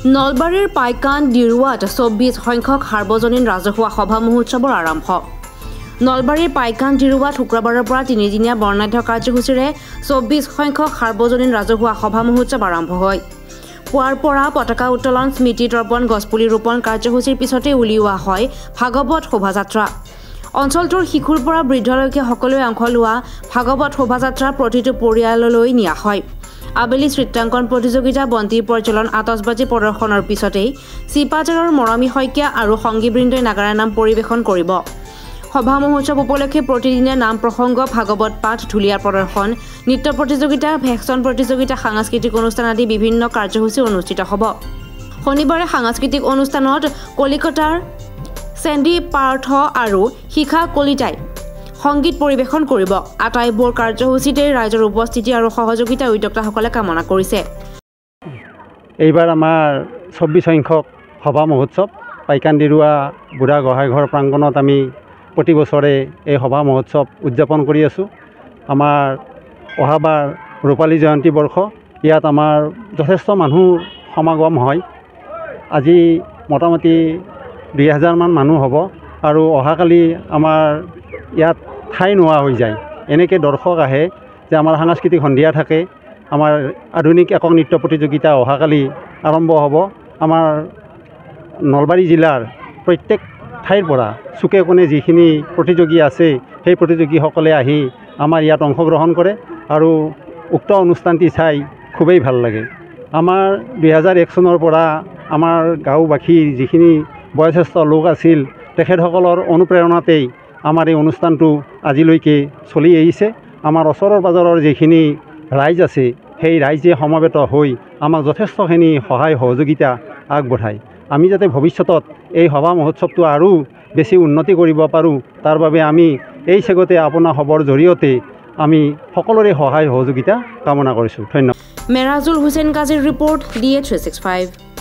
নলবাৰীৰ পাইকান ডিৰুৱাত ২৪ সংখ্যক সাৰ্বজনীন ৰাজহুৱা সভা মহোৎসৱৰ আৰম্ভ। নলবাৰীৰ পাইকান ডিৰুৱাত শুক্ৰবাৰৰ পৰা তিনিদিনীয়া বৰ্ণাঢ্য কাৰ্যসূচীৰে ২৪ সংখ্যক সাৰ্বজনীন ৰাজহুৱা সভা মহোৎসৱ আৰম্ভ হয়। পুৱাৰ পৰা পতাকা উত্তোলন, স্মৃতি তৰ্পণ, গছপুলি ৰোপণ কাৰ্যসূচীৰ পিছতে উলিওৱা হয় ভাগৱত শোভাযাত্ৰা। অঞ্চলটোৰ শিশুৰ পৰা বৃদ্ধলৈকে সকলোৱে অংশ লোৱা ভাগৱত শোভাযাত্ৰা প্ৰতিটো পৰিয়াললৈ নিয়া হয়। আবেলি চিত্ৰাংকন প্ৰতিযোগিতা, বন্তি প্ৰজ্বলন, আতচবাজি প্ৰদৰ্শনৰ পিছতেই চিপাঝাৰৰ মৰমী শইকীয়া আৰু সংগীবৃন্দই নাগাৰা নাম পৰিৱেশন কৰিব। সভা মহোৎসৱ উপলক্ষে প্ৰতিদিনে নাম প্ৰসংগ, ভাগৱত পাঠ, ঢুলীয়া প্ৰদৰ্শন, নৃত্য প্ৰতিযোগিতা, ভেকচন প্ৰতিযোগিতা, সাংস্কৃতিক অনুষ্ঠান আদি বিভিন্ন কাৰ্যসূচী অনুষ্ঠিত হ'ব। শনিবাৰে সাংস্কৃতিক অনুষ্ঠানত কলিকতাৰ চেণ্ডি পাৰ্থ আৰু শিখা কলিতাই সংগীত পৰিৱেশন কৰিব। আটাইবোৰ কাৰ্যসূচীতে ৰাইজৰ উপস্থিতি আৰু সহযোগিতা উদ্যোক্তাসকলে কামনা কৰিছে। এইবাৰ আমাৰ ২৪ সংখ্যক সভা মহোৎসৱ পাইকান ডিৰুৱা বুঢ়া গোহাঁইঘৰ প্ৰাংগণত আমি প্ৰতি বছৰে এই সভা মহোৎসৱ উদযাপন কৰি আছোঁ। আমাৰ অহাবাৰ ৰূপালী জয়ন্তী বৰ্ষ, ইয়াত আমাৰ যথেষ্ট মানুহ সমাগম হয়। আজি মোটামুটি ২০০০ মান মানুহ হ'ব আৰু অহাকালি আমাৰ ইয়াত ঠাই নোহোৱা হৈ যায়। এনেকৈ দৰ্শক আহে যে আমাৰ সাংস্কৃতিক সন্ধিয়া থাকে, আমাৰ আধুনিক একক নৃত্য প্ৰতিযোগিতা অহাকালি আৰম্ভ হ'ব। আমাৰ নলবাৰী জিলাৰ প্ৰত্যেক ঠাইৰ পৰা চুকে কোণে যিখিনি প্ৰতিযোগী আছে সেই প্ৰতিযোগীসকলে আহি আমাৰ ইয়াত অংশগ্ৰহণ কৰে আৰু উক্ত অনুষ্ঠানটি চাই খুবেই ভাল লাগে। আমাৰ ২০০১ চনৰ পৰা আমাৰ গাঁওবাসীৰ যিখিনি বয়োজ্যেষ্ঠ লোক আছিল তেখেতসকলৰ অনুপ্ৰেৰণাতেই আমাৰ এই অনুষ্ঠানটো আজিলৈকে চলি আহিছে। আমাৰ ওচৰৰ পাজৰৰ যিখিনি ৰাইজ আছে সেই ৰাইজে সমবেত হৈ আমাক যথেষ্টখিনি সহায় সহযোগিতা আগবঢ়ায়। আমি যাতে ভৱিষ্যতত এই সভা মহোৎসৱটো আৰু বেছি উন্নতি কৰিব পাৰোঁ, তাৰ বাবে আমি এই চেগতে আপোনাৰ সভৰ জৰিয়তে আমি সকলোৰে সহায় সহযোগিতা কামনা কৰিছোঁ। ধন্যবাদ। মেৰাজুল হুছেইন কাজিৰ ৰিপৰ্ট, DA 365।